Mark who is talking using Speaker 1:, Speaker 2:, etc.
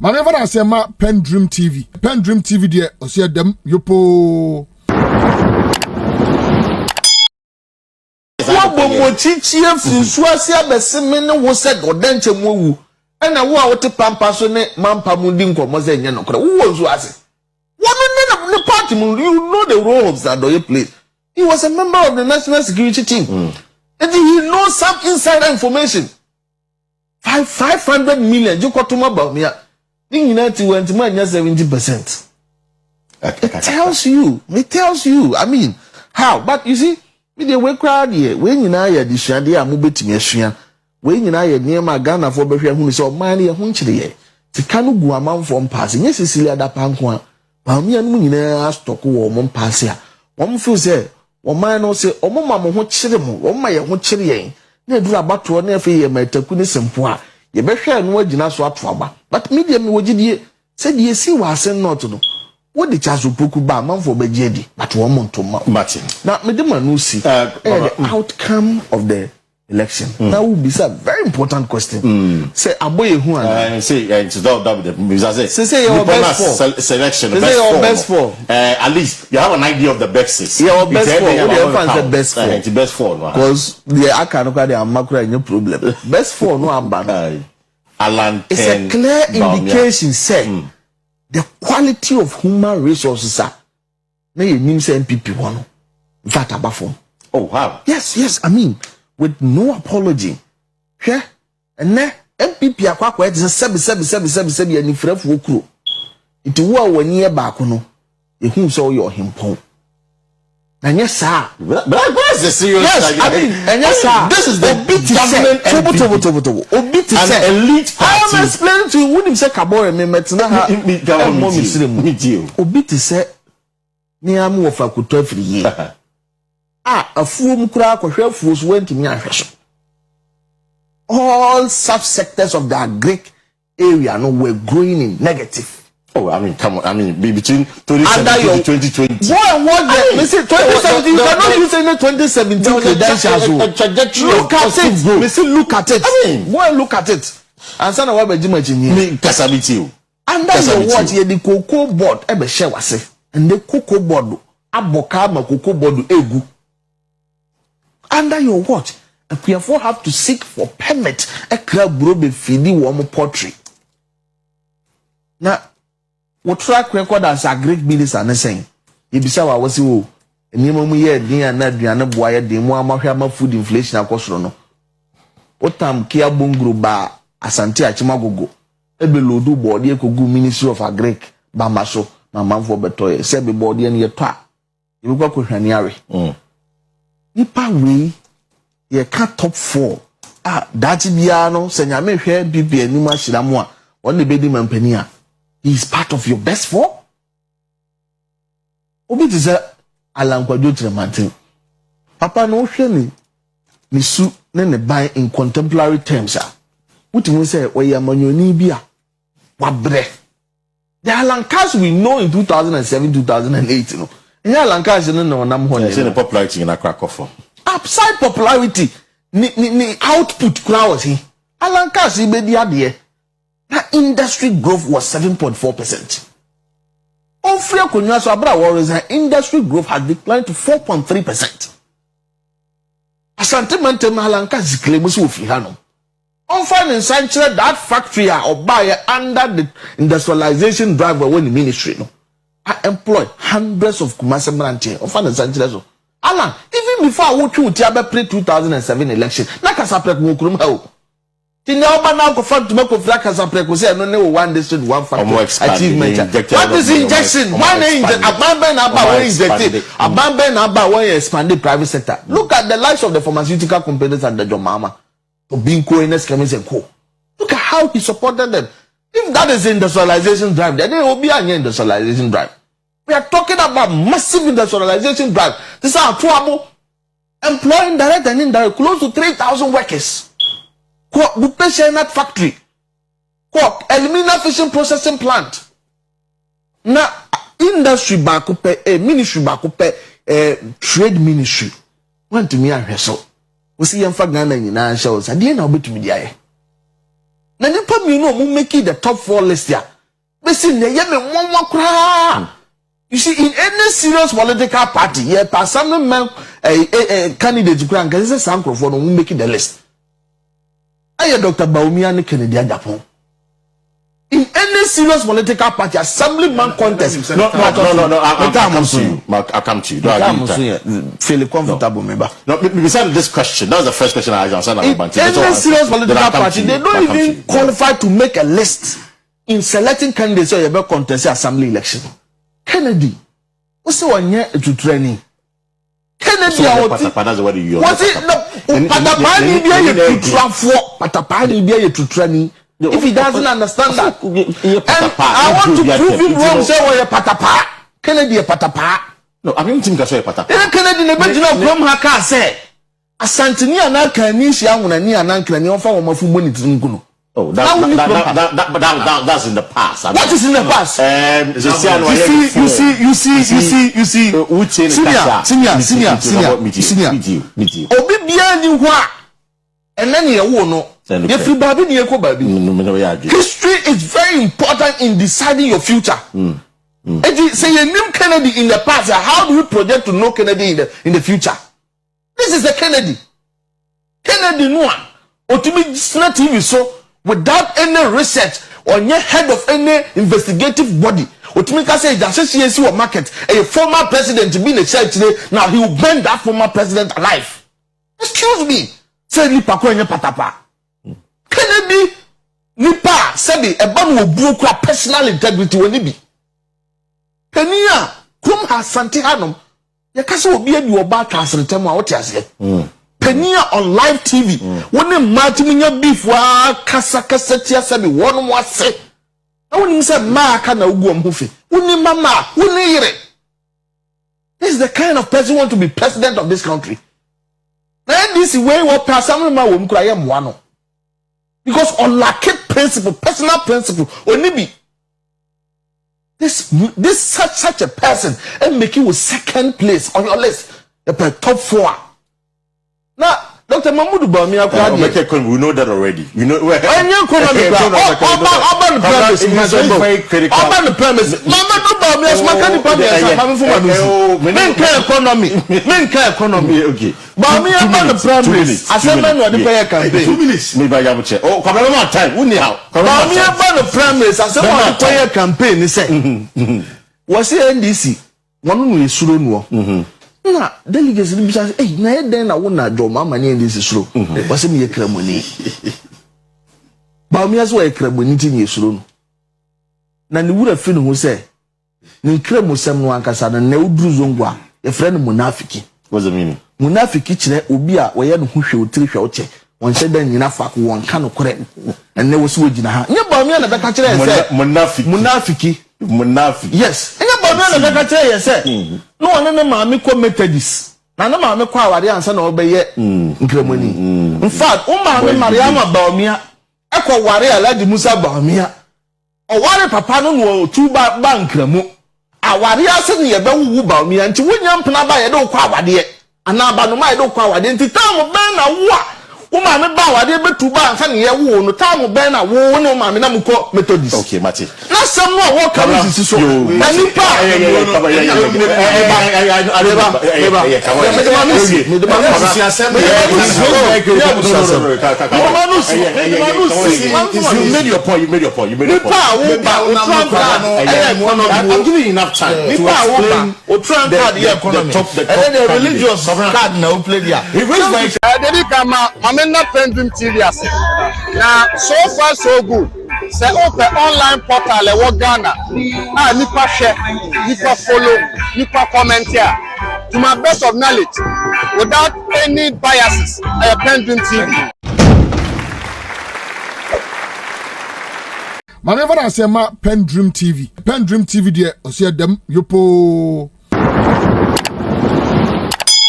Speaker 1: Maneva I say ma PENDREAM TV. PENDREAM TV there o see dem yopo.
Speaker 2: Wo bomo chichie funsu ase abeseme ne wo se godanche mowu. Na wo a wote pampa so ne mampa mu di nkomo ze nye nokora. Wo nzu ase. One ne party mu, you know the role of Zadoye plays. He was a member of the national security team. And he knows some insider information. 500 million. You got to know about me. United went to 70%. It tells you. It tells you. I mean, how? But you see, with the way crowd here, when you know you're the shady, I'm moving to me. When you know you're near my Ghana for Befia, who is all money, a hunchly. To Kanu Guamam from passing. Yes, Cecilia da Pankwa. Pammy and Munina stock war, Mom Passia. One feels there. One man no say, oh, mamma, what chilling, oh, my, what chilling. Never about to never fear my takunis and poor. You better and what you not swap for. But medium, what did you said ye see was sent not to know. What the chance of Puku ba man for Bejedi, but 1 month to Martin. Now, Madame no see the outcome of the election. That will be a very important question. Say, Aboye who and
Speaker 3: say, it's not double the
Speaker 2: say your best four
Speaker 3: selection.
Speaker 2: Say your best four.
Speaker 3: At least you have an idea of the best six.
Speaker 2: Your best four. The best four.
Speaker 3: The best four.
Speaker 2: Because I can't look at the macro no problem. Best four no am
Speaker 3: Alan.
Speaker 2: It's a clear indication, say the quality of human resources are. Now you name say NPP one. In fact, above form.
Speaker 3: Oh wow.
Speaker 2: Yes. I mean, with no apology. Yeah. And then NPP akwa it is 7 and if ref wokro. It wo when year back no. You who saw your himpon. And yes, sir.
Speaker 3: But where's the serious?
Speaker 2: Yes, I mean, and yes, sir.
Speaker 3: This is the
Speaker 2: government Obiti
Speaker 3: an elite party.
Speaker 2: I am explaining to you when him say Kabore me metina ha. Obiti say ni amu ofa kuto afiri ye. Afuom kura akohwe afuos went me ahweso. All subsectors of the agric area no were growing in negative.
Speaker 3: Oh, I mean, come on. I mean, between 2017 and 2020.
Speaker 2: What? Listen, 2017. You cannot use any 2017 credentials. Look at it. Listen, look at it. I mean, look at it. And son of what Bejima Jini.
Speaker 3: Me kasabiti.
Speaker 2: Under your watch, the cocoa board, ebe share wase, and the cocoa board, abokama cocoa board egu. Under your watch, and therefore have to seek for permit a crab brobe feedi warm pottery. Now. What track record as a great minister and saying, Ibisa was you, and you mu ye din and Adriana Boya de Moama food inflation across Rono. What time Kia Bungru ba Asante Achimagogo, Ebelodu body could go Ministry of Agric, Bamaso, my man for Betoy, Sebi body and your twa. You go with Haniari. Nipa we ye can't top 4. That's Biano, Senyame hair, Bibi and Numa Shilamwa, one the baby man penia. He's part of your best 4. Obi to say Alan Kwadwo Martin. Papa no hwe ni su ne buy in contemporary terms ah. What you say we amanyoni bia wabre. The Alan Cash we know in 2007 2008 no. And Alan Cash no nam ho ne.
Speaker 3: Say the popularity in Accra Kofo.
Speaker 2: Upside popularity ni output kura was he. Alan Cash be di ade. Industry growth was 7.4%. On free konwa so abra worries industry growth has declined to 4.3%. Asante Mantem Alanka ziklebu so fi hano. On finance sanctuary that factory or buy under the industrialization drive when the ministry no. I employ hundreds of Kumasi branches. On finance sanctuary so. Alan, even before I went to Tiabe pre 2007 election, na kasapre ko kurum ha. Now go front to make of black as a preco say no one district one factor achievement. What is injection? Why abandon about injected? Abandon about when expanded private sector. Look at the lives of the pharmaceutical companies and the Jomama. To being co-owners and co. Look at how he supported them. If that is industrialization drive, then there will be an industrialization drive. We are talking about massive industrialization drive. This is our trouble. Employing direct and indirect close to 3,000 workers. That factory, alumina fishing processing plant. Now, industry bakupe, ministry bakupe, trade ministry. Went to me and wrestle. We see young Fagana in our shows. I didn't know bit to me. Na nipa mi no mo make the top 4 list ya. Be see ne ye me nwanwa kra. You see, in any serious political party, yeah, some man candidate kra nka say some crofo no mo make the list. Aye Dr. Baumia ne Kennedy Japan. In any serious political party, assemblyman contest.
Speaker 3: No. I'll come to you.
Speaker 2: Feel comfortable, member.
Speaker 3: No, beside this question, that was the first question I asked.
Speaker 2: In any serious political party, they don't even qualify to make a list in selecting candidates or about contest assembly election. Kennedy, what's the one year to training? Kennedy,
Speaker 3: that's the word you use.
Speaker 2: What's it? Patapani be a to transfer. Patapani be a to training. If he doesn't understand that, and I want to prove him wrong, say what a patapa. Kennedy a patapa.
Speaker 3: No, I don't think that's a patapa.
Speaker 2: Kennedy never did not come haka say. Asantini anaka ni shi awuna ni ananka ni ofa wo mafu money tinguno.
Speaker 3: Oh, that's in the past.
Speaker 2: What is in the past? You see. Senior. Obi bia ni ho a ene ne wo no. History is very important in deciding your future. Say you name Kennedy in the past, how do we project to know Kennedy in the future? This is the Kennedy. Kennedy no one. Otimi TV so without any research or any head of any investigative body. Otimi can say DISASSOCIATES or market a former president to be in the church today. Now he will burn that former president alive. Excuse me. Say nipa ko enye patapa. Kennedy nipa sabi eba no obu kwa personal integrity woni bi. Kenya kum Asante hanom ye kase obi adi oba transretem a wote ase. Kenya on live TV woni matimi nya beef wa kasa tia sabi wono mo ase. Na woni say ma aka na ugu omhofe. Woni mama, woni yire. This is the kind of person who want to be president of this country. Na NDC way what person ma wo mkura ye moa no. Because on lack principle, personal principle, only this such a person and make you second place on your list, the top 4. Now, Dr. Mahmoud Bawumia,
Speaker 3: we know that already. You know where.
Speaker 2: Urban premise. Urban premise. Mama no Bawumia, economy. Okay. Bawumia urban premise. Assembly no dey pay campaign.
Speaker 3: 2 minutes. Maybe I have check. Oh, come on time. Who now?
Speaker 2: Bawumia urban premise. Assembly no dey pay campaign. He say. Was NDC? One no esuro no. Na delegates ni bisa eh na eden na wona do mama ni ndisi suro wase me yekramoni ba mi aso yekramoni ti ni esuro no na ni wura fi no ho se ni kramusem no ankasa na uduru zongwa e frɛ no munafiki.
Speaker 3: What's the meaning?
Speaker 2: Munafiki kire obi a wo ye no ho hwe otiri hwe oche won hye dan nyina fa ko won ka no kore enne wo se wogina ha nye ba mi na beka kire se munafiki yes enya ba mi na beka kire se no one na maami ko Methodist na maami ko aware ansa na obeye nkramoni in fact o maami Mariam Bawumia ekọ ware Alhaji Musa Bawumia o ware papa no no tuba ba nkramu aware ase ne ye be wu Bawumia nti wonya mpena ba ye de ko awade ana ba no ma ye de ko awade nti tam ben na wo a wo maami ba awade be tuba ansa ne ye wo no tam ben na wo ne maami na mko Methodist.
Speaker 3: Okay, Mati.
Speaker 2: Na sem no wo ka no sisi so na nipa
Speaker 3: You made your point. I'm giving you enough time to explain
Speaker 2: the religious card now play there.
Speaker 4: I'm not PENDREAM TV. Now, so far so good. Say open online portal e wo Ghana. Nipa share, nipa follow, nipa comment here. To my best of knowledge, without any biases, PENDREAM TV.
Speaker 1: Maneva na say ma PENDREAM TV. PENDREAM TV there o say dem yopo